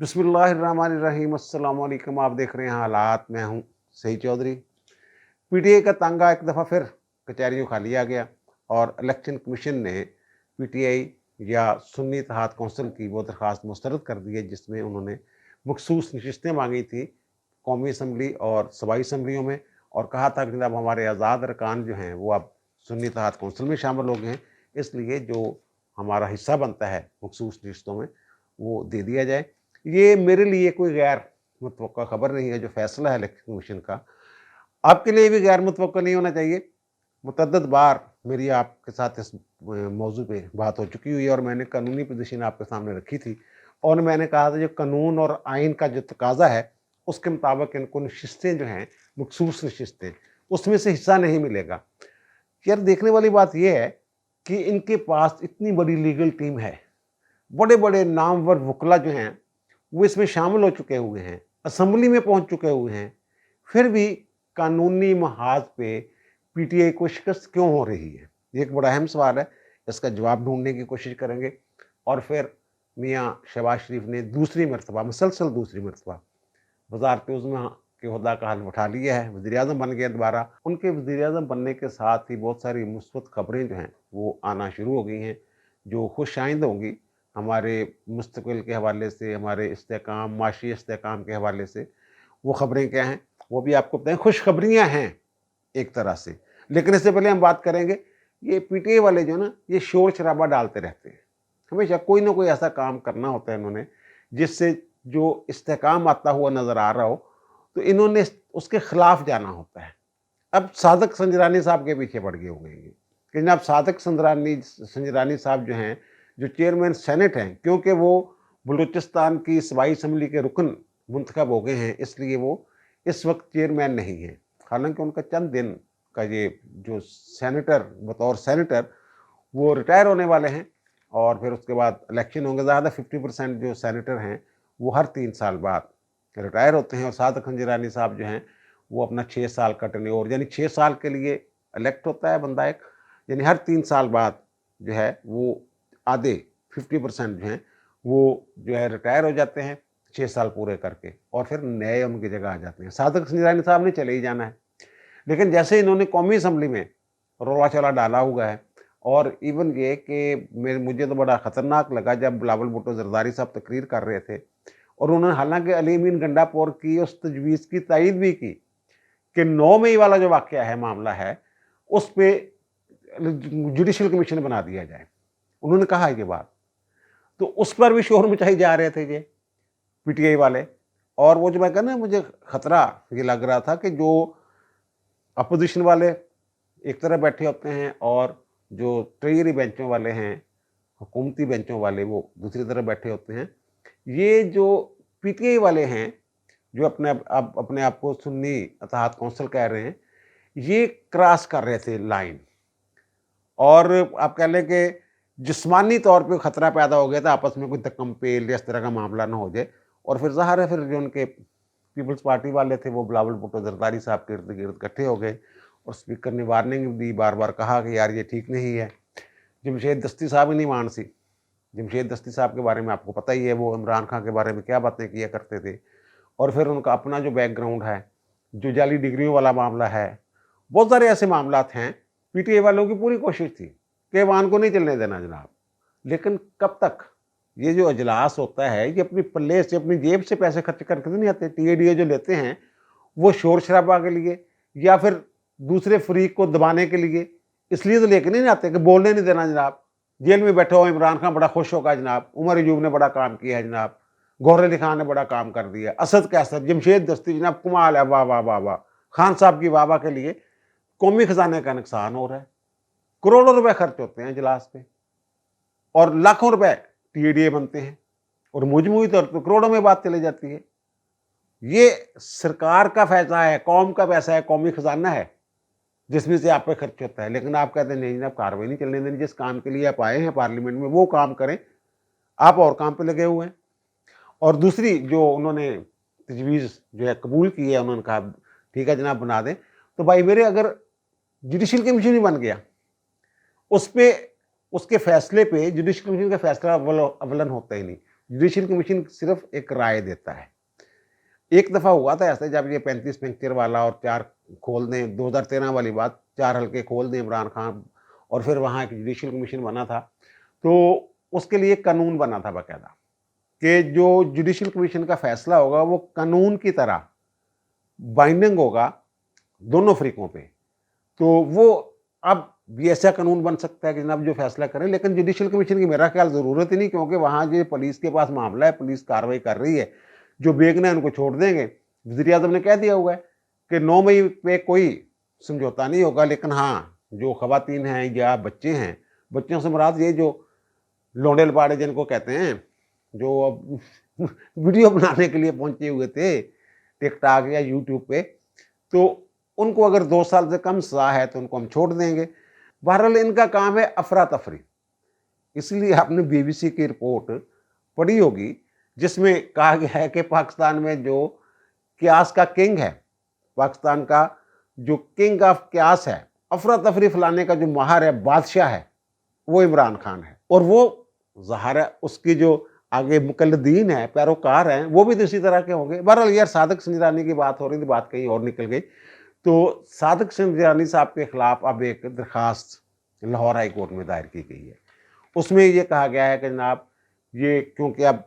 बिस्मिल्लाहिर्रहमानिर्रहीम। अस्सलाम वालेकुम। आप देख रहे हैं हालात। मैं हूं सही चौधरी। पीटीआई का तांगा एक दफ़ा फिर कचहरियों खा लिया गया और इलेक्शन कमीशन ने पीटीआई या सुन्नी इत्तेहाद कौंसिल की वो दरख्वास्त मुस्तरद कर दी है जिसमें उन्होंने मखसूस नशिस्तें मांगी थी कौमी असम्बली और सूबाई असम्बलियों में, और कहा था कि जनाब हमारे आज़ाद अरकान जो हैं वो अब सुन्नी इत्तेहाद कौंसिल में शामिल हो गए हैं, इसलिए जो हमारा हिस्सा बनता है मखसूस नशिस्तों में वो दे दिया जाए। ये मेरे लिए कोई गैर मुतवक्का खबर नहीं है। जो फैसला है इलेक्शन कमीशन का, आपके लिए भी गैर मुतवक्का नहीं होना चाहिए। मुतअद्दिद बार मेरी आपके साथ इस मौजू पे बात हो चुकी हुई है और मैंने कानूनी पोजीशन आपके सामने रखी थी और मैंने कहा था जो कानून और आइन का जो तकाजा है उसके मुताबिक इनको नशिस्तें जो हैं मखसूस नशिस्तें, उसमें से हिस्सा नहीं मिलेगा। यार देखने वाली बात यह है कि इनके पास इतनी बड़ी लीगल टीम है, बड़े बड़े नामवर वकला जो हैं वो इसमें शामिल हो चुके हुए हैं, असम्बली में पहुंच चुके हुए हैं, फिर भी कानूनी महाज पे पीटीआई को शिकस्त क्यों हो रही है? ये एक बड़ा अहम सवाल है। इसका जवाब ढूंढने की कोशिश करेंगे। और फिर मियाँ शहबाज शरीफ ने दूसरी मरतबा, मुसलसल दूसरी मरतबा वज़ारत उज़्मा के ओहदा का हल उठा लिया है, वज़ीर आज़म बन गए दोबारा। उनके वज़ीर आज़म बनने के साथ ही बहुत सारी मुस्बत खबरें जो हैं वो आना शुरू हो गई हैं, जो खुश आइंद होंगी हमारे मुस्तक़बिल के हवाले से, हमारे इस्तेहकाम, माशी इस्तेहकाम के हवाले से। वो खबरें क्या हैं वो भी आपको बताएं। खुशखबरियाँ हैं एक तरह से, लेकिन इससे पहले हम बात करेंगे, ये पीटीआई वाले जो ना ये शोर शराबा डालते रहते हैं। हमेशा कोई ना कोई ऐसा काम करना होता है इन्होंने जिससे जो इस्तेहकाम आता हुआ नज़र आ रहा हो, तो इन्होंने उसके खिलाफ जाना होता है। अब सादक संजरानी साहब के पीछे पड़ गए होंगे कि जनाब सादक संजरानी साहब जो हैं, जो चेयरमैन सेनेट हैं, क्योंकि वो बलूचिस्तान की सूबाई असम्बली के रुकन मुंतखब हो गए हैं, इसलिए वो इस वक्त चेयरमैन नहीं हैं। हालांकि उनका चंद दिन का ये जो सेनेटर, बतौर सेनेटर वो रिटायर होने वाले हैं और फिर उसके बाद इलेक्शन होंगे। ज़्यादा 50% जो सेनेटर हैं वो हर 3 साल बाद रिटायर होते हैं और सादक संजरानी साहब जो हैं वो अपना 6 साल का टेन्योर, यानी 6 साल के लिए इलेक्ट होता है बंदा एक, यानी हर 3 साल बाद जो है वो आधे 50% जो हैं वो जो है रिटायर हो जाते हैं 6 साल पूरे करके, और फिर नए उनकी जगह आ जाते हैं। सादक संजरानी साहब ने चले ही जाना है, लेकिन जैसे इन्होंने कौमी असम्बली में रोला चला डाला हुआ है, और इवन ये कि मुझे तो बड़ा ख़तरनाक लगा जब बिलावल भुट्टो ज़रदारी साहब तकरीर कर रहे थे और उन्होंने हालांकि अली अमीन गंडापुर की उस तजवीज़ की तायद भी की कि 9 मई वाला जो वाक़या है, मामला है, उस पर जुडिशल कमीशन बना दिया जाए। उन्होंने कहा ये बात, तो उस पर भी शोर मचाई जा रहे थे ये पीटीआई वाले। और वो जो मैं कहना, मुझे खतरा ये लग रहा था कि जो अपोजिशन वाले एक तरफ बैठे होते हैं और जो ट्रेजरी बेंचों वाले हैं, हुकूमती बेंचों वाले, वो दूसरी तरफ बैठे होते हैं। ये जो पीटीआई वाले हैं जो अपने आप को सुन्नी इत्तेहाद कौंसिल कह रहे हैं, ये क्रॉस कर रहे थे लाइन, और आप कह लें कि जिस्मानी तौर पे खतरा पैदा हो गया था, आपस में कोई धक्कम-पेल या इस तरह का मामला ना हो जाए। और फिर ज़ाहिर है फिर जो उनके पीपल्स पार्टी वाले थे वो बिलावल भुट्टो ज़रदारी साहब के इर्द-गिर्द इकट्ठे हो गए और स्पीकर ने वार्निंग दी, बार-बार कहा कि यार ये ठीक नहीं है। जमशेद दस्ती साहब ही नहीं मान सी। जमशेद दस्ती साहब के बारे में आपको पता ही है, वो इमरान खान के बारे में क्या बातें किया करते थे, और फिर उनका अपना जो बैकग्राउंड है, जो जाली डिग्रियों वाला मामला है, बहुत सारे ऐसे मामलात हैं। पीटीआई वालों की पूरी कोशिश थी कि ऐवान को नहीं चलने देना जनाब, लेकिन कब तक? ये जो अजलास होता है ये अपनी पल्ले से, अपनी जेब से पैसे खर्च करके तो नहीं आते। टीएडीए जो लेते हैं वो शोर शराबा के लिए या फिर दूसरे फरीक को दबाने के लिए, इसलिए तो लेके नहीं आते कि बोलने नहीं देना जनाब। जेल में बैठे हो इमरान खान बड़ा खुश होगा जनाब, उमर अयूब ने बड़ा काम किया है जनाब, गौहर अली खान ने बड़ा काम कर दिया, असद कैसर, जमशेद दस्ती जनाब, कमाल है, वाह वाह वाह वाह। खान साहब की वाह वाह के लिए कौमी खजाने का नुकसान हो रहा है। करोड़ों रुपए खर्च होते हैं इजलास पे और लाखों रुपए टीएडीए बनते हैं और मजमूई तौर पर करोड़ों में बात चली जाती है। ये सरकार का पैसा है, कौम का पैसा है, कौमी खजाना है जिसमें से आप पे खर्च होता है, लेकिन आप कहते हैं नहीं जनाब कार्रवाई नहीं चलने देनी। जिस काम के लिए आप आए हैं पार्लियामेंट में वो काम करें, आप और काम पे लगे हुए हैं। और दूसरी जो उन्होंने तजवीज़ जो है कबूल की है, उन्होंने कहा ठीक है जनाब बना दें, तो भाई मेरे अगर जुडिशल कमीशन ही बन गया, उस पे उसके फैसले पे जुडिशल कमीशन का फैसला अवलन होता ही नहीं, जुडिशल कमीशन सिर्फ एक राय देता है। एक दफ़ा हुआ था ऐसे, जब ये 35 पिक्चर वाला और 4 खोल दें, 2013 वाली बात, 4 हल्के खोल दें इमरान खान, और फिर वहाँ एक जुडिशल कमीशन बना था, तो उसके लिए कानून बना था बाकायदा कि जो जुडिशल कमीशन का फैसला होगा वो कानून की तरह बाइंडिंग होगा दोनों फरीकों पे। तो वो अब भी ऐसा कानून बन सकता है कि जनाब जो फैसला करें, लेकिन जुडिशल कमीशन की मेरा ख्याल ज़रूरत ही नहीं, क्योंकि वहाँ जो पुलिस के पास मामला है, पुलिस कार्रवाई कर रही है, जो बेगना है उनको छोड़ देंगे। वज़ीर आज़म ने कह दिया हुआ है कि 9 मई पे कोई समझौता नहीं होगा, लेकिन हाँ, जो ख़वातीन हैं या बच्चे हैं, बच्चों से मुराद ये जो लौंडे लपाड़े जिनको कहते हैं, जो अब वीडियो बनाने के लिए पहुंचे हुए थे टिकटॉक या यूट्यूब पे, तो उनको अगर 2 साल से कम सज़ा है तो उनको हम छोड़ देंगे। बहरहाल इनका काम है अफरा तफरी। इसलिए आपने बीबीसी की रिपोर्ट पढ़ी होगी, जिसमें कहा गया है कि पाकिस्तान में जो क्यास का किंग है, पाकिस्तान का जो किंग ऑफ क्यास है, अफरा तफरी फैलाने का जो माहिर है, बादशाह है, वो इमरान खान है। और वो ज़ाहिर है उसकी जो आगे मुकल्लिदीन है, पैरोकार हैं, वो भी तो इसी तरह के होंगे। बहरहाल यार, सादिक संजरानी की बात हो रही थी, बात कहीं और निकल गई। तो सादिक संजरानी साहब के खिलाफ अब एक दरखास्त लाहौर हाई कोर्ट में दायर की गई है। उसमें ये कहा गया है कि जनाब ये क्योंकि अब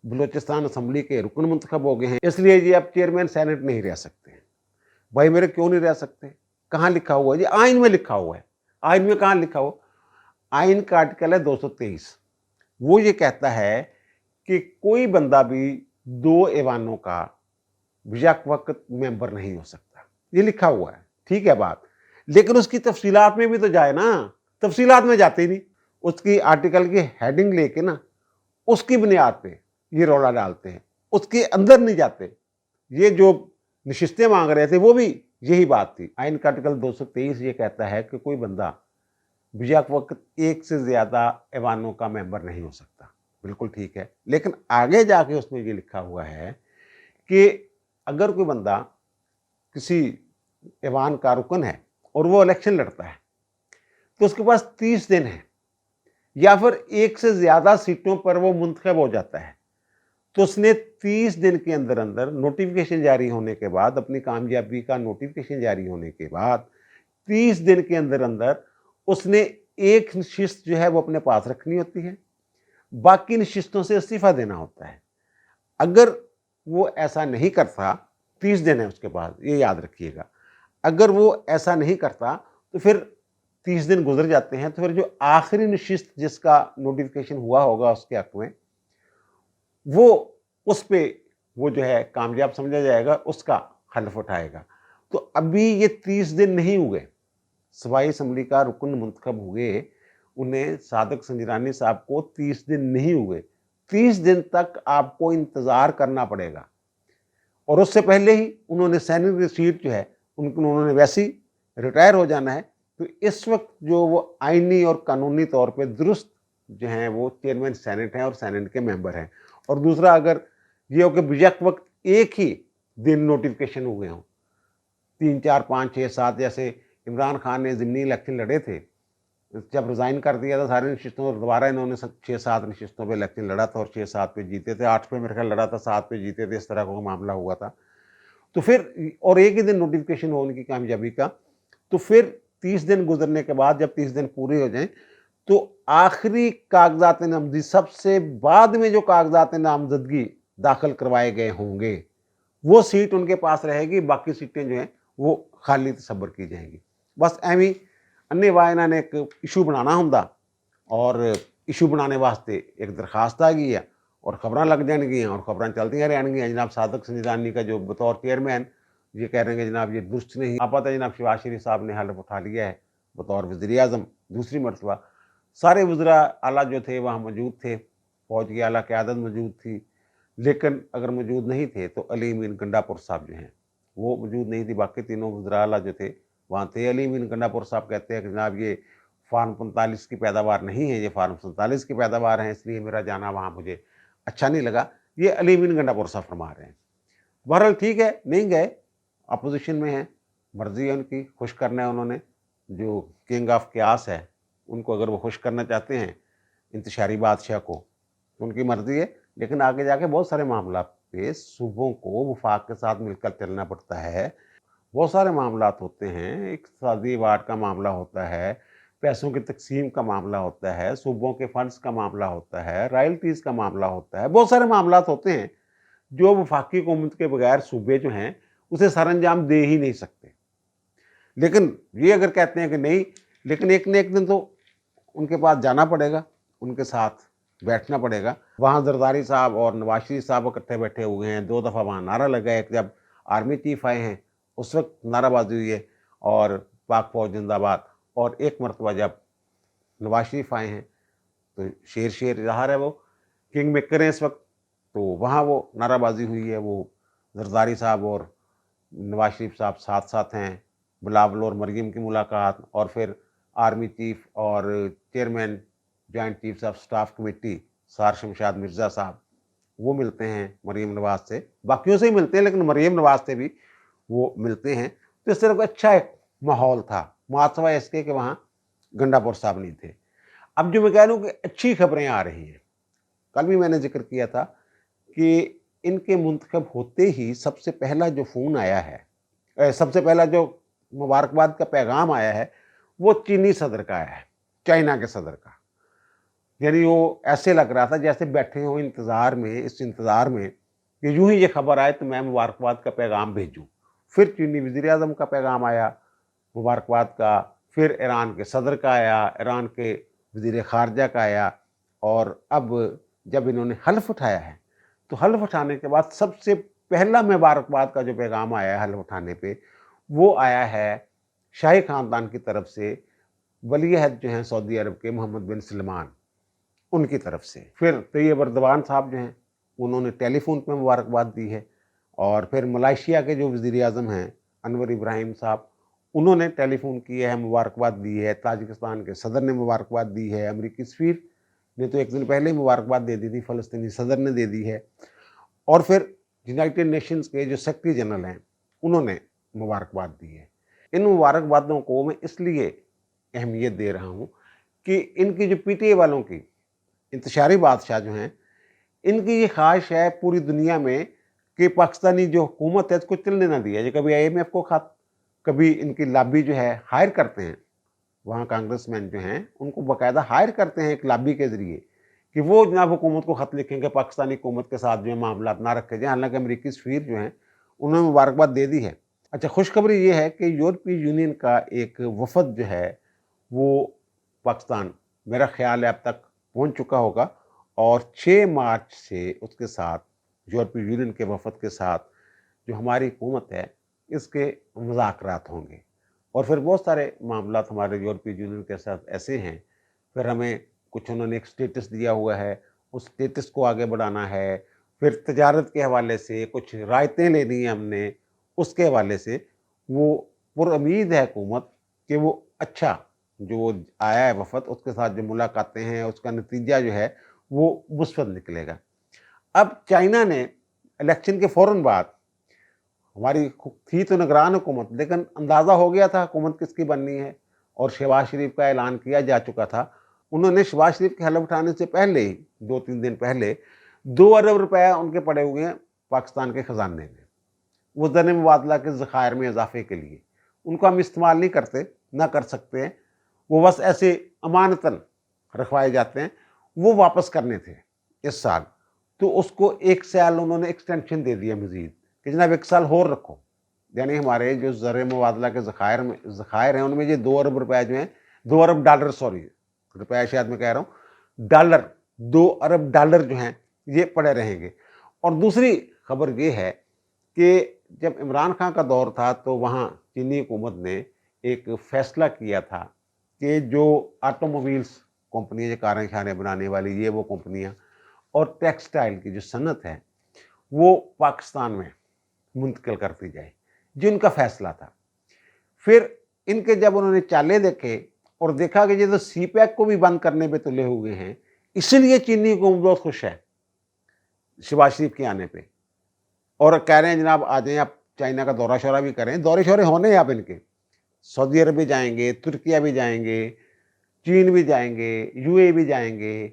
बलूचिस्तान असम्बली के रुकन मुंतखब हो गए हैं, इसलिए ये अब चेयरमैन सेनेट नहीं रह सकते। भाई मेरे, क्यों नहीं रह सकते? कहाँ लिखा हुआ है? ये आइन में लिखा हुआ है। आइन में कहाँ लिखा हुआ? आइन का आर्टिकल है 223। वो ये कहता है कि कोई बंदा भी 2 ऐवानों का यक वक्त मेंबर नहीं हो सकता। ये लिखा हुआ है, ठीक है बात, लेकिन उसकी तफसीलात में भी तो जाए ना। तफसीलात में जाते ही नहीं, उसकी आर्टिकल की हेडिंग लेके ना उसकी बुनियाद पे ये रौला डालते हैं, उसके अंदर नहीं जाते। ये जो नशिस्तें मांग रहे थे वो भी यही बात थी। आइन का आर्टिकल 223 ये कहता है कि कोई बंदा यक वक्त 1 से ज़्यादा ऐवानों का मेंबर नहीं हो सकता। बिल्कुल ठीक है, लेकिन आगे जाके उसमें ये लिखा हुआ है कि अगर कोई बंदा किसी ऐवान का रुकन है और वो इलेक्शन लड़ता है, तो उसके पास 30 दिन है, या फिर 1 से ज़्यादा सीटों पर वो मुंतखब हो जाता है, तो उसने 30 दिन के अंदर अंदर नोटिफिकेशन जारी होने के बाद, अपनी कामयाबी का नोटिफिकेशन जारी होने के बाद 30 दिन के अंदर अंदर उसने एक नशिस्त जो है वो अपने पास रखनी होती है, बाकी नशिस्तों से इस्तीफा देना होता है। अगर वो ऐसा नहीं करता, 30 दिन है उसके पास, ये याद रखिएगा। अगर वो ऐसा नहीं करता तो फिर 30 दिन गुजर जाते हैं, तो फिर जो आखिरी नशिस्त जिसका नोटिफिकेशन हुआ होगा उसके हक में, वो उस पे वो जो है कामयाब समझा जाएगा, उसका हल्फ उठाएगा। तो अभी ये 30 दिन नहीं हुए, सूबाई असम्बली का रुकन मुंतखब हुए, उन्हें सादिक संजरानी साहब को 30 दिन नहीं हुए। 30 दिन तक आपको इंतज़ार करना पड़ेगा, और उससे पहले ही उन्होंने सैनिक की सीट जो है उन्होंने वैसे ही रिटायर हो जाना है। तो इस वक्त जो वो आइनी और कानूनी तौर पे दुरुस्त जो हैं वो चेयरमैन सेनेट हैं और सेनेट के मेंबर हैं। और दूसरा, अगर ये हो कि बेशक वक्त एक ही दिन नोटिफिकेशन हुए हों, 3, 4, 5, 6, 7, जैसे इमरान खान ने ज़िमनी इलेक्शन लड़े थे, जब रिज़ाइन कर दिया था सारी नशिस्तों, और दोबारा इन्होंने 6-7 नशिस्तों पे इलेक्शन लड़ा था और 6-7 पे जीते थे, 8 पे मेरे ख्याल लड़ा था, 7 पे जीते थे, इस तरह का मामला हुआ था। तो फिर और एक ही दिन नोटिफिकेशन हो उनकी कामयाबी का, तो फिर 30 दिन गुजरने के बाद जब 30 दिन पूरे हो जाएं, तो आखिरी कागजात नामजदगी, सबसे बाद में जो कागजात नामजदगी दाखिल करवाए गए होंगे, वो सीट उनके पास रहेगी, बाकी सीटें जो हैं वो खाली तसब्बर की जाएंगी। बस एवं अन्य वाह इन्होंने एक इशू बनाना होंदा, और इशू बनाने वास्ते एक दरखास्त आ गई है और खबर लग जाएगियाँ और खबर चलती रहनगियाँ। जनाब सादिक संजरानी का जो बतौर चेयरमैन ये कह रहे हैं जनाब ये दुरुस्त नहीं। आप पता है जनाब शहबाज शरीफ साहब ने हल्फ उठा लिया है बतौर वज़ीर आज़म दूसरी मरतबा। सारे वज़रा आला जो थे वहाँ मौजूद थे, फौज की आला क़यादत मौजूद थी, लेकिन अगर मौजूद नहीं थे तो अली अमीन गंडापुर साहब जो हैं वो मौजूद नहीं थी। बाकी तीनों वज़रा आला जो थे वहाँ थे। अली अमीन गंडापुर साहब कहते हैं कि जनाब ये फार्म 45 की पैदावार नहीं है, ये फार्म 47 की पैदावार है, इसलिए मेरा जाना वहाँ मुझे अच्छा नहीं लगा। ये अली अमीन गंडापुर साहब फरमा रहे हैं। बहरहाल ठीक है, नहीं गए, अपोजिशन में हैं, मर्ज़ी है उनकी, खुश करना है उन्होंने। जो किंग ऑफ क्यास है उनको अगर वो खुश करना चाहते हैं इंतशारी बादशाह को, तो उनकी मर्ज़ी है। लेकिन आगे जाके बहुत सारे मामला पे सूबों को वफाक के साथ मिलकर चलना पड़ता है। बहुत सारे मामलात होते हैं, इक़्तिसादी वार्ड का मामला होता है, पैसों की तक़सीम का मामला होता है, सूबों के फंड्स का मामला होता है, रॉयल्टीज़ का मामला होता है, बहुत सारे मामलात होते हैं जो वफाकी हुकूमत के बगैर सूबे जो हैं उसे सरअंजाम दे ही नहीं सकते। लेकिन ये अगर कहते हैं कि नहीं, लेकिन एक न एक दिन तो उनके पास जाना पड़ेगा, उनके साथ बैठना पड़ेगा। वहाँ जरदारी साहब और नवाज शरीफ साहब इकट्ठे बैठे हुए हैं, 2 दफ़ा वहाँ नारा लगा है। एक जब आर्मी चीफ आए हैं उस वक्त नाराबाजी हुई है और पाक फौज जिंदाबाद, और एक मरतबा जब नवाज शरीफ आए हैं तो शेर शेर ज़ाहिर है वो किंग मेकर हैं इस वक्त, तो वहाँ वो नाराबाजी हुई है। वो जरदारी साहब और नवाज शरीफ साहब साथ साथ हैं, बिलावल और मरीम की मुलाकात, और फिर आर्मी चीफ और chairman joint chiefs of staff committee सार शमशाद मिर्ज़ा साहब वो मिलते हैं मरीम नवाज से, बाकियों से ही मिलते हैं लेकिन मरीम नवाज से भी वो मिलते हैं। तो इस तरह का अच्छा एक माहौल था, मातवा इसके कि वहाँ गंडापुर साहब नहीं थे। अब जो मैं कह रहा हूँ कि अच्छी खबरें आ रही हैं, कल भी मैंने जिक्र किया था कि इनके मुंतखब होते ही सबसे पहला जो फ़ोन आया है, सबसे पहला जो मुबारकबाद का पैगाम आया है वो चीनी सदर का आया है, चाइना के सदर का। यानी वो ऐसे लग रहा था जैसे बैठे हो इंतज़ार में, इस इंतज़ार में कि यूं ही ये खबर आए तो मैं मुबारकबाद का पैगाम भेजूं। फिर चीनी वज़ीर आज़म का पैगाम आया मुबारकबाद का, फिर ईरान के सदर का आया, ईरान के वज़ीर ख़ारजा का आया, और अब जब इन्होंने हल्फ उठाया है तो हल्फ उठाने के बाद सबसे पहला मुबारकबाद का जो पैगाम आया है हल्फ उठाने पे, वो आया है शाही ख़ानदान की तरफ से, वली अहद जो हैं सऊदी अरब के मोहम्मद बिन सलमान, उनकी तरफ से। फिर तैयब अर्दवान साहब जो हैं उन्होंने टेलीफोन पे मुबारकबाद दी है, और फिर मलेशिया के जो वज़ीर आज़म हैं अनवर इब्राहिम साहब, उन्होंने टेलीफोन किया है, मुबारकबाद दी है। ताजिकिस्तान के सदर ने मुबारकबाद दी है, अमरीकी सफ़ीर ने तो एक दिन पहले ही मुबारकबाद दे दी थी, फ़लस्तीनी सदर ने दे दी है, और फिर यूनाइटेड नेशंस के जो सेक्रेटरी जनरल हैं उन्होंने मुबारकबाद दी है। इन मुबारकबादों को मैं इसलिए अहमियत दे रहा हूँ कि इनकी जो पीटीआई वालों की इंतशारी बादशाह जो हैं, इनकी ये ख्वाहिश है पूरी दुनिया में कि पाकिस्तानी जो हुकूमत है इसको चलने ना दिया जाए। कभी IMF को खत, कभी इनकी लॉबी जो है हायर करते हैं, वहाँ कांग्रेसमैन जो हैं उनको बाकायदा हायर करते हैं एक लॉबी के ज़रिए कि वो जनाब हुकूमत को ख़त लिखेंगे पाकिस्तानी हुकूमत के साथ जो है मामला ना रखे जाए। हालांकि अमरीकी सफ़ीर जो हैं उन्होंने मुबारकबाद दे दी है। अच्छा, खुशखबरी ये है कि यूरोपीय यूनियन का एक वफद जो है वो पाकिस्तान, मेरा ख्याल है अब तक पहुंच चुका होगा, और 6 मार्च से उसके साथ यूरोपीय यूनियन के वफद के साथ जो हमारी हुकूमत है इसके मुज़ाकरात होंगे, और फिर बहुत सारे मामलात हमारे यूरोपीय यूनियन के साथ ऐसे हैं। फिर हमें कुछ उन्होंने एक स्टेटस दिया हुआ है, उस स्टेटस को आगे बढ़ाना है। फिर तजारत के हवाले से कुछ रायतें लेनी है हमने, उसके हवाले से वो पुरुम्मीद है हुकूमत कि वो अच्छा जो आया है वफद उसके साथ जो मुलाकातें हैं उसका नतीजा जो है वो मुस्बत निकलेगा। अब चाइना ने इलेक्शन के फ़ौरन बाद, हमारी थी तो निगरान हुकूमत, लेकिन अंदाज़ा हो गया था हुकूमत किसकी बननी है, और शहबाज शरीफ का ऐलान किया जा चुका था। उन्होंने शहबाज शरीफ के हलफ उठाने से पहले ही 2-3 दिन पहले 2 अरब रुपये उनके पड़े हुए हैं पाकिस्तान के ख़जाने में, वज़न मुबादला के ज़खायर में इजाफे के लिए। उनको हम इस्तेमाल नहीं करते, ना कर सकते हैं, वो बस ऐसे अमानतन रखवाए जाते हैं। वो वापस करने थे इस साल, तो उसको 1 साल उन्होंने एक्सटेंशन दे दिया मज़ीद कि जनाब 1 साल और रखो। यानी हमारे जो ज़र मुबादला के ज़खायर हैं उनमें ये 2 अरब रुपये जो हैं, 2 अरब डॉलर, सॉरी रुपया शायद मैं कह रहा हूँ, डॉलर, 2 अरब डॉलर जो हैं ये पड़े रहेंगे। और दूसरी खबर ये है कि जब इमरान खान का दौर था तो वहाँ चीनी हुकूमत ने एक फ़ैसला किया था कि जो ऑटोमोबाइल्स कंपनियाँ, जो कारें शारें बनाने वाली ये वो कंपनियाँ, और टेक्सटाइल की जो सनत है वो पाकिस्तान में मुंतकिल करती जाए, जो इनका फ़ैसला था। फिर इनके जब उन्होंने चाले देखे और देखा कि ये तो CPEC को भी बंद करने पे तुले हुए हैं, इसीलिए चीनी हुकूमत बहुत खुश है शहबाज शरीफ के आने पे, और कह रहे हैं जनाब आ जाएं, आप चाइना का दौरा शौरा भी करें। दौरे शौरे होने हैं आप इनके, सऊदी अरब भी जाएंगे, तुर्किया भी जाएंगे, चीन भी जाएंगे, UAE भी जाएंगे,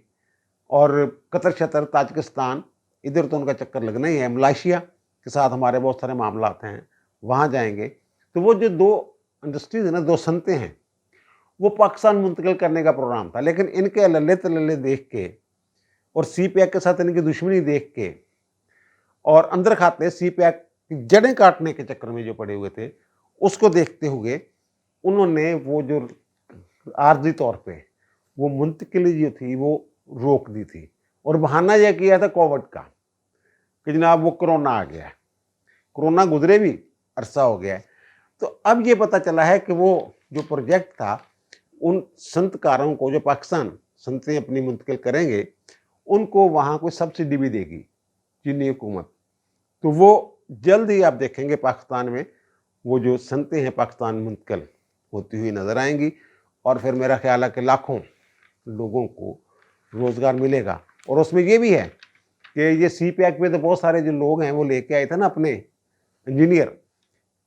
और कतर शतर ताजिकिस्तान इधर तो उनका चक्कर लगना ही है। मलेशिया के साथ हमारे बहुत सारे मामला हैं, वहाँ जाएंगे। तो वो जो 2 इंडस्ट्रीज है ना, 2 सनतें हैं, वो पाकिस्तान मुंतकिल करने का प्रोग्राम था, लेकिन इनके लल्ले तलल्ले देख के और सी पैक के साथ इनकी दुश्मनी देख के और अंदर खाते सी पैक की जड़ें काटने के चक्कर में जो पड़े हुए थे, उसको देखते हुए उन्होंने वो जो आर्जी तौर पे वो मुंतकिली जो थी वो रोक दी थी, और बहाना यह किया था कोविड का कि जनाब वो कोरोना आ गया है। कोरोना गुजरे भी अरसा हो गया है। तो अब ये पता चला है कि वो जो प्रोजेक्ट था, उन संतकारों को जो पाकिस्तान संतें अपनी मुंतकिल करेंगे, उनको वहाँ कोई सब्सिडी भी देगी चीनी हुकूमत। तो वो जल्द ही आप देखेंगे पाकिस्तान में वो जो संतें हैं पाकिस्तान मुंतकिल होती हुई नज़र आएंगी, और फिर मेरा ख्याल है कि लाखों लोगों को रोज़गार मिलेगा। और उसमें ये भी है कि ये सी पैक में तो बहुत सारे जो लोग हैं वो लेके आए थे ना अपने इंजीनियर,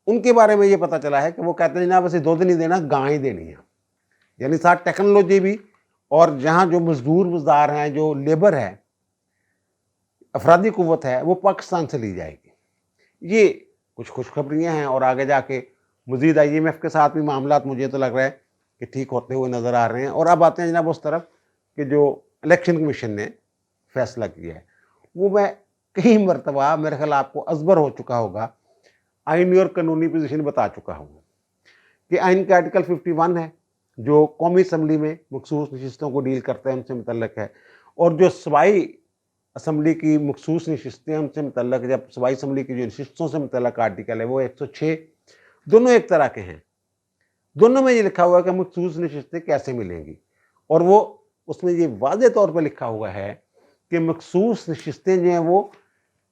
उनके बारे में ये पता चला है कि वो कहते हैं जनाब, बस 2 दिन ही देना, गां ही देनी है। यानी साथ टेक्नोलॉजी भी, और जहाँ जो मजदूर मजदार हैं, जो लेबर है, अफरादी कुव्वत है, वो पाकिस्तान से ली जाएगी। ये कुछ खुशखबरियाँ हैं, और आगे जाके मज़ीद IMF के साथ भी मामला मुझे तो लग रहा है कि ठीक होते हुए नज़र आ रहे हैं। और अब आते हैं जनाब उस तरफ कि जो इलेक्शन कमीशन ने फैसला किया है, वो मैं कई मरतबा, मेरे ख्याल आपको अजबर हो चुका होगा, आइनी और कानूनी पोजीशन बता चुका हूँ कि आइन का आर्टिकल 51 है जो कौमी असम्बली में मखसूस नशिस्तों को डील करता है, उनसे मुतल्लक है। और जो सूबाई असम्बली की मखसूस नशिस्तें उनसे मुतल्लक, जब सूबाई असम्बली की जो नशिस्तों से मुतल्लक आर्टिकल है वो 106, दोनों एक तरह के हैं। दोनों में ये लिखा हुआ है कि मखसूस नशिस्तें कैसे मिलेंगी, और वो उसमें ये वाज़ेह तौर पर लिखा हुआ है कि मखसूस नशिस्तें जो हैं वो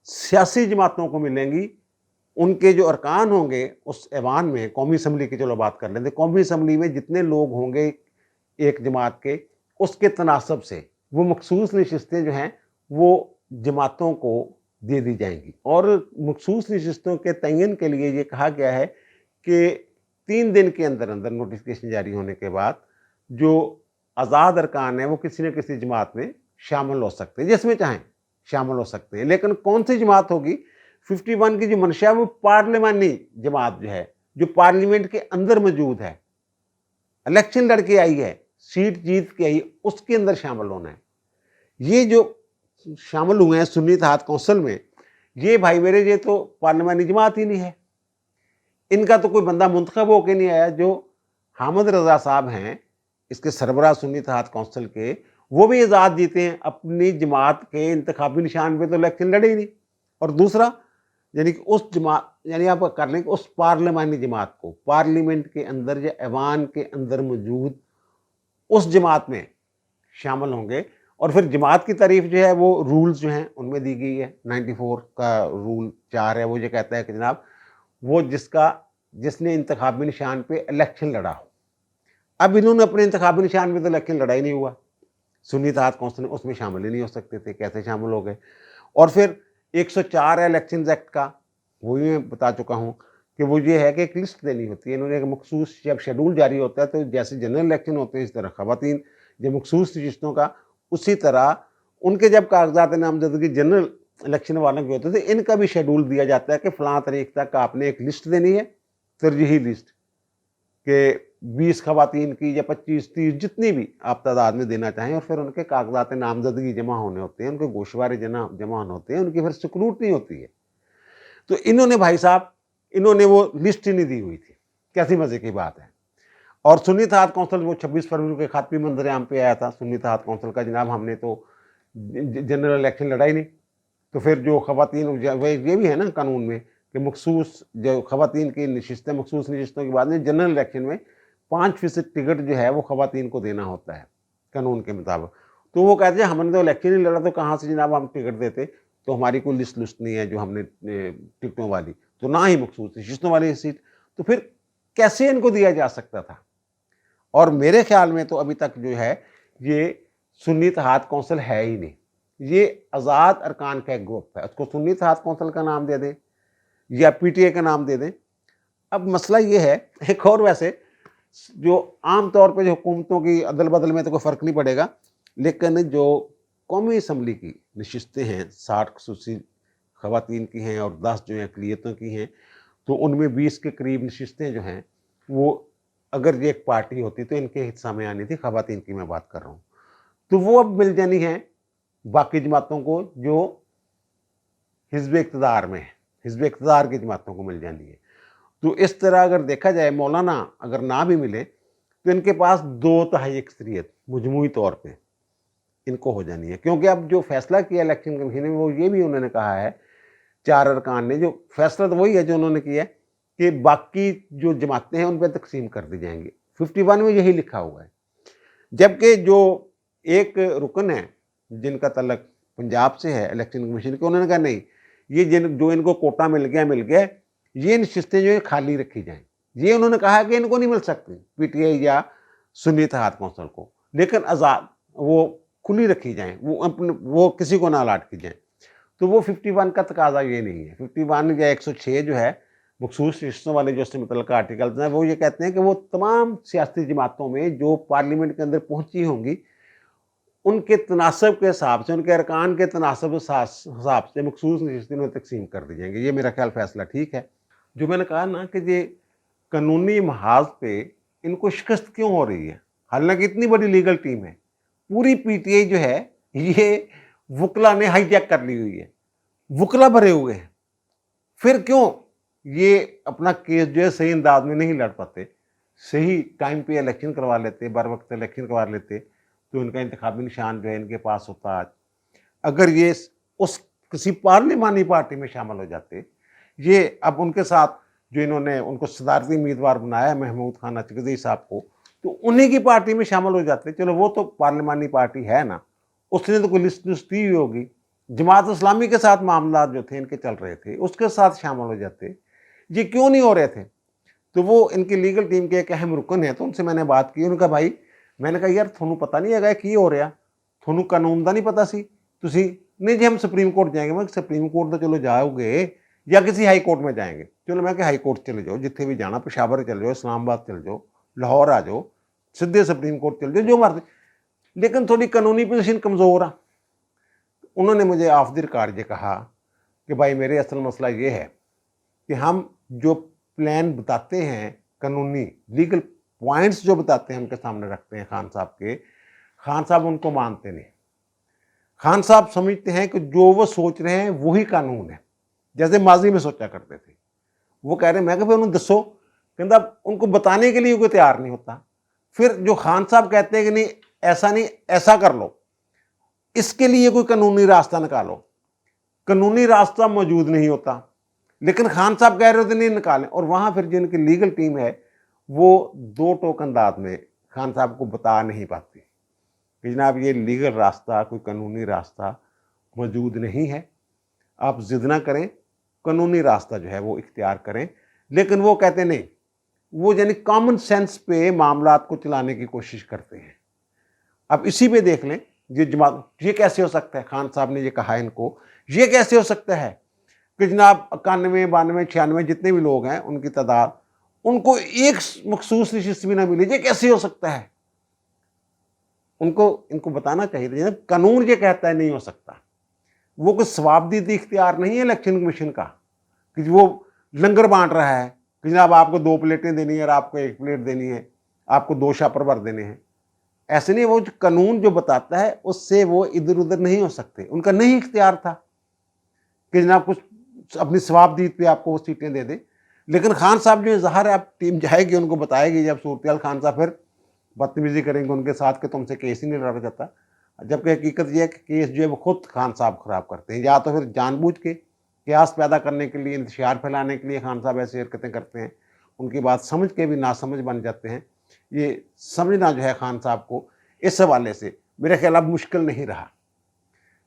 सियासी जमातों को मिलेंगी। उनके जो अरकान होंगे उस ऐवान में, कौमी असम्बली की चलो बात कर लेते, कौमी असम्बली में जितने लोग होंगे एक जमात के, उसके तनासब से वो मखसूस नशिस्तें जो हैं वो जमातों को दे दी जाएंगी। और मखसूस नशिस्तों के तयन के लिए ये कहा गया है कि 3 दिन के अंदर अंदर नोटिफिकेशन जारी होने के बाद जो आज़ाद अरकान है वो किसी न किसी जमात में शामिल हो सकते हैं, जिसमें चाहें शामिल हो सकते हैं। लेकिन कौन सी जमात होगी, 51 की जो मंशा है वो पार्लिमानी जमात जो है, जो पार्लियामेंट के अंदर मौजूद है, इलेक्शन लड़के आई है, सीट जीत के आई, उसके अंदर शामिल होना है। ये जो शामिल हुए हैं सुन्नी इत्तेहाद कौंसिल में, ये भाई मेरे ये तो पार्लिमानी जमात ही नहीं है। इनका तो कोई बंदा मुंतखब होके नहीं आया। जो हामिद रजा साहब हैं इसके सरबराह सुन्नी इत्तेहाद कौंसिल के, वो भी आज़ाद जीते हैं, अपनी जमात के इंतखाबी निशान पे तो इलेक्शन लड़े ही नहीं। और दूसरा यानी कि उस जमात, यानी आप कर लें कि उस पार्लिमानी जमात को पार्लियामेंट के अंदर या ऐवान के अंदर मौजूद उस जमात में शामिल होंगे। और फिर जमात की तारीफ जो है वो रूल्स जो हैं उनमें दी गई है। 94 का रूल 4 है, वो ये कहता है कि जनाब वो जिसने इंतखाबी निशान पे इलेक्शन लड़ा हो। अब इन्होंने अपने इंतखाबी निशान पे तो इलेक्शन लड़ा ही नहीं हुआ, सुन्नी इत्तेहाद कौंसिल उसमें शामिल ही नहीं हो सकते थे, कैसे शामिल हो गए। और फिर 104 है इलेक्शन एक्ट का, वो भी मैं बता चुका हूँ कि वो ये है कि एक लिस्ट देनी होती है। इन्होंने एक मखसूस जब शेड्यूल जारी होता है तो जैसे जनरल इलेक्शन होते हैं इस तरह खवातीन जब मखसूस नशिस्तों का, उसी तरह उनके जब कागजात नामजदगी जनरल इलेक्शन वालों के होते थे, इनका भी शेड्यूल दिया जाता है कि फ़लाँ तारीख तक आपने एक लिस्ट देनी है, तरजीही लिस्ट के 20 खवातीन की या 25-30 जितनी भी आप तादाद में देना चाहें, और फिर उनके कागजात नामजदगी जमा होने होते हैं, उनके गोशवारे जमा होने होते हैं, उनकी फिर स्क्रूटनी होती है। तो इन्होंने भाई साहब इन्होंने वो लिस्ट ही नहीं दी हुई थी, कैसी मज़े की बात है। और सुन्नी इत्तेहाद कौंसिल वो 26 फरवरी के खत भी मंजर आम पे आया था सुन्नी इत्तेहाद कौंसिल का, जनाब हमने तो जनरल इलेक्शन लड़ा ही नहीं। तो फिर जो खवातीन, ये भी है ना कानून में कि मखसूस जो खवातीन की नशिस्तें, मखसूस नशिस्तों के बाद में जनरल इलेक्शन में 5% टिकट जो है वो खवातीन को देना होता है कानून के मुताबिक। तो वो कहते हैं हमने तो इलेक्शन ही लड़ा, तो कहाँ से जनाब हम टिकट देते, तो हमारी कोई लिस्ट नहीं है जो हमने टिकटों वाली, तो ना ही मखसूस नशिस्तों वाली सीट, तो फिर कैसे इनको दिया जा सकता था। और मेरे ख्याल में तो अभी तक जो है ये सुन्नी इत्तेहाद कौंसिल है ही नहीं, ये आज़ाद अरकान का एक ग्रुप है। उसको सुन्नी इत्तेहाद कौंसिल का नाम दे दें या PTA का नाम दे दें। अब मसला ये है, एक और वैसे जो आम तौर पे जो हुकूमतों की अदल बदल में तो कोई फ़र्क नहीं पड़ेगा, लेकिन जो कौमी असम्बली की नशिस्तें हैं, 60 खसूसी ख़वातीन की हैं और 10 जो हैं अक़लियतों की हैं, तो उनमें 20 के करीब नशिस्तें जो हैं वो अगर ये एक पार्टी होती तो इनके हिस्सा में आनी थी, ख़वातीन की मैं बात कर रहा हूँ। तो वो अब मिल जानी है बाकी जमातों को जो हिज़्ब इक़्तिदार में है, हिज़्ब इक़्तिदार की जमातों को मिल जानी है। तो इस तरह अगर देखा जाए मौलाना अगर ना भी मिले तो इनके पास 2/3 अक्सरियत मजमूई तौर पे इनको हो जानी है, क्योंकि अब जो फैसला किया इलेक्शन कमीशन ने वो ये भी उन्होंने कहा है, 4 अरकान ने, जो फैसला तो वही है जो उन्होंने किया कि बाकी जो जमातें हैं उन पर तकसीम कर दी जाएंगी। 51 में यही लिखा हुआ है। जबकि जो एक रुकन है जिनका तल्लक पंजाब से है इलेक्शन कमीशन के, उन्होंने कहा नहीं, ये जो इनको कोटा मिल गया, ये नशिस्तें जो है खाली रखी जाएं। ये उन्होंने कहा कि इनको नहीं मिल सकती पीटीआई या सुन्नी इत्तेहाद कौंसिल को, लेकिन आज़ाद वो खुली रखी जाएं, वो किसी को ना अलाट की जाएं। तो वो 51 का तकाजा ये नहीं है। 51 या 106 जो है मखसूस रिश्तों वाले जो इससे मुतल्लिक़ आर्टिकल्स हैं, वो ये कहते हैं कि वो तमाम सियासी जमातों में जो पार्लियामेंट के अंदर पहुँची होंगी उनके तनासब के हिसाब से, उनके अरकान के तनासब के हिसाब से मखसूस नशिस्तें में तकसीम कर दी जाएंगी। ये मेरा ख्याल फैसला ठीक है। जो मैंने कहा ना कि ये कानूनी महाज पे इनको शिकस्त क्यों हो रही है, हालांकि इतनी बड़ी लीगल टीम है, पूरी पीटीआई जो है ये वकला ने हाईजैक कर ली हुई है, वकला भरे हुए हैं, फिर क्यों ये अपना केस जो है सही अंदाज में नहीं लड़ पाते, सही टाइम पे इलेक्शन करवा लेते, बर वक्त इलेक्शन करवा लेते तो इनका इंतखाबी निशान जो है इनके पास होता। आज अगर ये उस किसी पार्लिमानी पार्टी में शामिल हो जाते, ये अब उनके साथ जो इन्होंने उनको सदारती उम्मीदवार बनाया महमूद खान अचकज़ई साहब को, तो उन्हीं की पार्टी में शामिल हो जाते। चलो वो तो पार्लिमानी पार्टी है ना, उसने तो कोई लिस्ट दी हुई होगी, जमात इस्लामी के साथ मामला जो थे इनके चल रहे थे उसके साथ शामिल हो जाते, ये क्यों नहीं हो रहे थे। तो वो इनकी लीगल टीम के एक अहम रुकन है, तो उनसे मैंने बात की, उनका भाई, मैंने कहा यार थानू पता नहीं है कि हो रहा, थानू कानून का नहीं पता सी, तुसी नहीं जी हम सुप्रीम कोर्ट जाएंगे। मैं सुप्रीम कोर्ट तो चलो जाओगे या किसी हाई कोर्ट में जाएंगे, चलो मैं हाई कोर्ट चले जाओ, जिथे भी जाना, पेशावर चले जाओ, इस्लामाबाद चले जाओ, लाहौर आ जाओ, सीधे सुप्रीम कोर्ट चले जाओ, जो मर्जी, लेकिन थोड़ी कानूनी पोजीशन कमज़ोर आ। उन्होंने मुझे ऑफ द रिकॉर्ड ये कहा कि भाई मेरे असल मसला ये है कि हम जो प्लान बताते हैं, कानूनी लीगल पॉइंट्स जो बताते हैं उनके सामने रखते हैं खान साहब के, खान साहब उनको मानते नहीं। खान साहब समझते हैं कि जो वो सोच रहे हैं वही कानून है, जैसे माजी में सोचा करते थे। वो कह रहे हैं, मैं कि फिर उन्हें दसो, कहता उनको बताने के लिए कोई तैयार नहीं होता। फिर जो खान साहब कहते हैं कि नहीं ऐसा कर लो, इसके लिए कोई कानूनी रास्ता निकालो, कानूनी रास्ता मौजूद नहीं होता, लेकिन खान साहब कह रहे होते नहीं निकालें। और वहाँ फिर जो इनकी लीगल टीम है वो दो टोक अंदाज में खान साहब को बता नहीं पाती कि जनाब ये लीगल रास्ता, कोई कानूनी रास्ता मौजूद नहीं है, आप जिद ना करें, कानूनी रास्ता जो है वो इख्तियार करें। लेकिन वो कहते नहीं, वो यानी कॉमन सेंस पे मामलात को चलाने की कोशिश करते हैं। अब इसी पे देख लें, ये कैसे हो सकता है, खान साहब ने ये कहा इनको, ये कैसे हो सकता है कि जनाब 91, 92, 96 जितने भी लोग हैं उनकी तादाद, उनको एक मखसूस नशिस्त भी ना मिली, ये कैसे हो सकता है। इनको बताना चाहिए, कानून ये कहता है नहीं हो सकता। वो कोई सवाबदीदी इख्तियार नहीं है इलेक्शन कमीशन का कि वो लंगर बांट रहा है कि जनाब आपको 2 प्लेटें देनी है और आपको 1 प्लेट देनी है, आपको 2 शापर भर देने हैं। ऐसे नहीं, वो जो कानून जो बताता है उससे वो इधर उधर नहीं हो सकते। उनका नहीं इख्तियार था कि जनाब कुछ अपनी सवाबदीद पे आपको वो सीटें दे दे। लेकिन खान साहब जो ज़ाहिर है, आप टीम जाएगी उनको बताएगी जब सूरत, खान साहब फिर बदतमीजी करेंगे उनके साथ कि तुमसे केस ही नहीं लड़ा जाता। जबकि हकीकत यह है कि केस जो है वो खुद खान साहब ख़राब करते हैं, या तो फिर जानबूझ के क्यास पैदा करने के लिए, इंतशार फैलाने के लिए खान साहब ऐसी हरकतें करते हैं। उनकी बात समझ के भी नासमझ बन जाते हैं। ये समझना जो है खान साहब को इस हवाले से मेरे ख्याल अब मुश्किल नहीं रहा,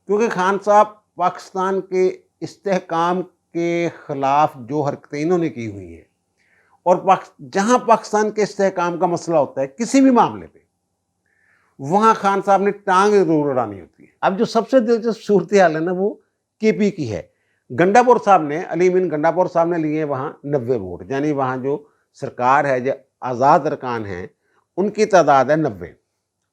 क्योंकि खान साहब पाकिस्तान के इस्तेहकाम के ख़िलाफ़ जो हरकतें इन्होंने की हुई हैं, और जहाँ पाकिस्तान के इस्तेहकाम का मसला होता है किसी भी मामले पे, वहाँ खान साहब ने टांग जरूर उड़ानी होती है। अब जो सबसे दिलचस्प सूरत हाल है ना, वो केपी की है। गंडापुर साहब ने, अली मीन गंडापुर साहब ने लिए वहाँ 90 वोट, यानी वहाँ जो सरकार है, जो आज़ाद अरकान हैं, उनकी तादाद है 90,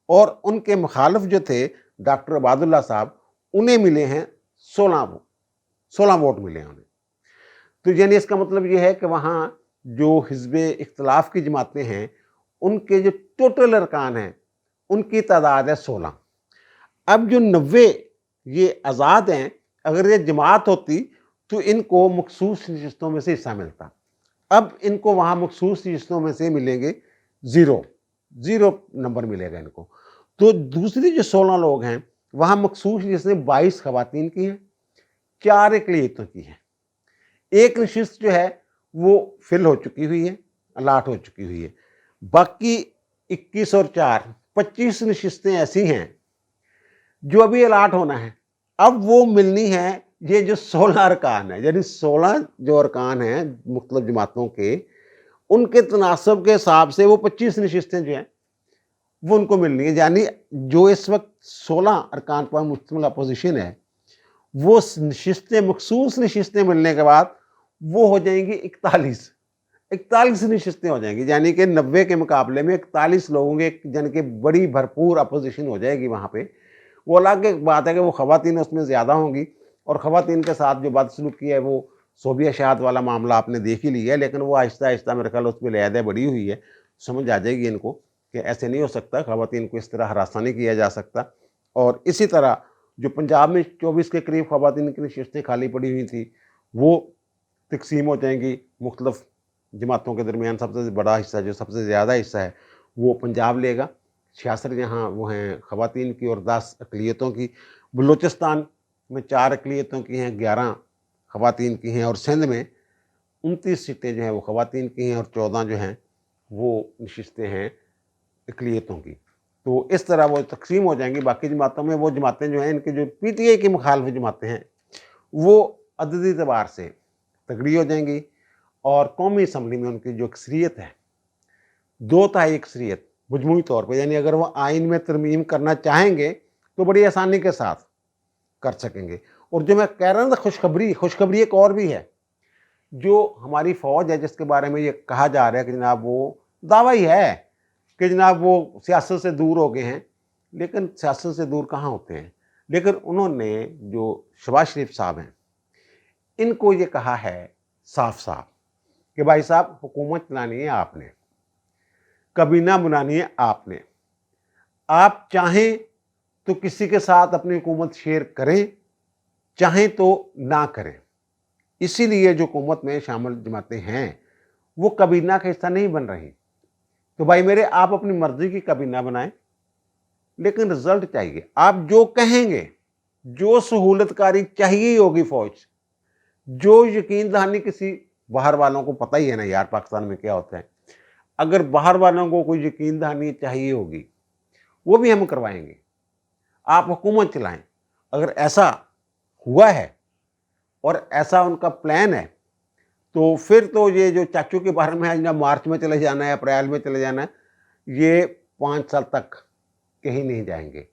और उनके मुखालिफ जो थे डॉक्टर अबादुल्ला साहब, उन्हें मिले हैं 16 वोट मिले हैं उन्हें। तो यानी इसका मतलब ये है कि वहाँ जो हिज़्ब इख्तिलाफ की जमातें हैं, उनके जो टोटल अरकान हैं, उनकी तादाद है 16। अब जो 90 ये आज़ाद हैं, अगर ये जमात होती तो इनको मखसूस नशिस्तों में से हिस्सा मिलता। अब इनको वहाँ मखसूस नशिस्तों में से मिलेंगे ज़ीरो नंबर मिलेगा इनको। तो दूसरी जो 16 लोग हैं, वहाँ मखसूस नशिस्तें 22 ख़वातीन की हैं, 4 अक़लियतों की हैं। एक नशिस्त जो है वो फिल हो चुकी हुई है, अलाट हो चुकी हुई है। बाकी 21 और 4 25 नशिस्तें ऐसी हैं जो अभी अलाट होना है। अब वो मिलनी है ये जो 16 अरकान है, यानी 16 जो अरकान हैं मुख्तलिफ जमातों के, उनके तनासब के हिसाब से वो 25 नशिस्तें जो हैं वो उनको मिलनी है। यानी जो इस वक्त 16 अरकान पर मुश्तमिल अपोजिशन है, वो नशिस्तें मखसूस नशिस्तें मिलने के बाद वो हो जाएंगी 41 नशिस्तें हो जाएंगी। यानी कि 90 के मुकाबले में 41 लोगों के, यानी कि बड़ी भरपूर अपोजिशन हो जाएगी वहाँ पे। वो अलग एक बात है कि वो ख़वातीन उसमें ज़्यादा होंगी, और ख़वातीन के साथ जो बदसलूकी है वो सोबिया शहाद वाला मामला आपने देख ही लिया है, लेकिन वो आहिस्ता आहिस्ता मेरे ख्याल उसमें लिहाजा बड़ी हुई है। समझ आ जाएगी इनको कि ऐसे नहीं हो सकता, ख़वातीन को इस तरह हरासा नहीं किया जा सकता। और इसी तरह जो पंजाब में 24 के करीब ख़वातीन की नशिस्तें खाली पड़ी हुई थी, वो तकसीम हो जाएंगी मुख्तलिफ जमातों के दरमियान। सबसे बड़ा हिस्सा, जो सबसे ज़्यादा हिस्सा है, वो पंजाब लेगा। 66 यहाँ वो हैं ख़वातीन की और 10 अक़लियतों की। बलूचिस्तान में 4 अक़लियतों की हैं, 11 ख़वातीन की हैं, और सिंध में 29 सीटें जो हैं वो ख़वातीन की हैं और 14 जो हैं वो नशिस्तें हैं अक़लियतों की। तो इस तरह वो तकसीम हो जाएंगी। बाकी जमातों में वो जमातें जो हैं, इनके जो PTI की मुखालिफ जमातें हैं, वो अददी एतबार से तगड़ी हो जाएंगी, और कौमी असम्बली में उनकी जो अक्सरियत है, 2/3 अक्सरियत मजमूई तौर पर, यानी अगर वो आइन में तरमीम करना चाहेंगे तो बड़ी आसानी के साथ कर सकेंगे। और जो मैं कह रहा था खुशखबरी एक और भी है। जो हमारी फ़ौज है, जिसके बारे में ये कहा जा रहा है कि जनाब वो दावा ही है कि जनाब वो सियासत से दूर हो गए हैं, लेकिन सियासत से दूर कहाँ होते हैं। लेकिन उन्होंने, जो शहबाज शरीफ साहब हैं, इनको ये कहा है साफ साफ कि भाई साहब, हुकूमत चलानी है आपने, काबीना बनानी है आपने। आप चाहें तो किसी के साथ अपनी हुकूमत शेयर करें, चाहें तो ना करें। इसीलिए जो हुकूमत में शामिल जमातें हैं वो काबीना का हिस्सा नहीं बन रही। तो भाई मेरे, आप अपनी मर्जी की काबीना बनाएं, लेकिन रिजल्ट चाहिए। आप जो कहेंगे, जो सहूलतकारी चाहिए होगी फौज, जो यकीन दहानी, किसी बाहर वालों को पता ही है ना यार पाकिस्तान में क्या होता है, अगर बाहर वालों को कोई यकीन दहानी चाहिए होगी, वो भी हम करवाएंगे। आप हुकूमत चलाएं। अगर ऐसा हुआ है और ऐसा उनका प्लान है, तो फिर तो ये जो चाचू के बारे में है ना, मार्च में चले जाना है, अप्रैल में चले जाना है, ये 5 साल तक कहीं नहीं जाएंगे।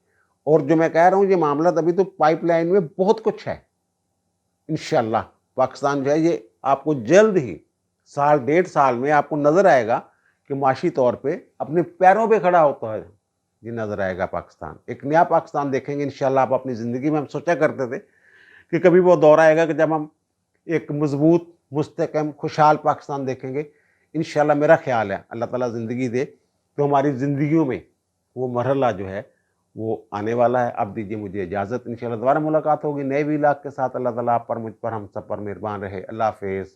और जो मैं कह रहा हूँ, ये मामला अभी तो पाइपलाइन में बहुत कुछ है। इंशाल्लाह पाकिस्तान जो है, ये आपको जल्द ही 1.5 साल में आपको नज़र आएगा कि माशी तौर पे अपने पैरों पे खड़ा होता है। ये नज़र आएगा पाकिस्तान, एक नया पाकिस्तान देखेंगे इंशाल्लाह। आप अपनी ज़िंदगी में, हम सोचा करते थे कि कभी वो दौर आएगा कि जब हम एक मजबूत, मुस्तकम, खुशहाल पाकिस्तान देखेंगे। इंशाल्लाह मेरा ख्याल है, अल्लाह ताला ज़िंदगी दे तो हमारी ज़िंदगियों में वो मरहला जो है वो आने वाला है। अब दीजिए मुझे इजाज़त, इंशाल्लाह दोबारा मुलाकात होगी नए व्लॉग के साथ। अल्लाह ताला आप पर, मुझ पर, हम सब पर मेहरबान रहे। अल्लाह हाफ़िज़।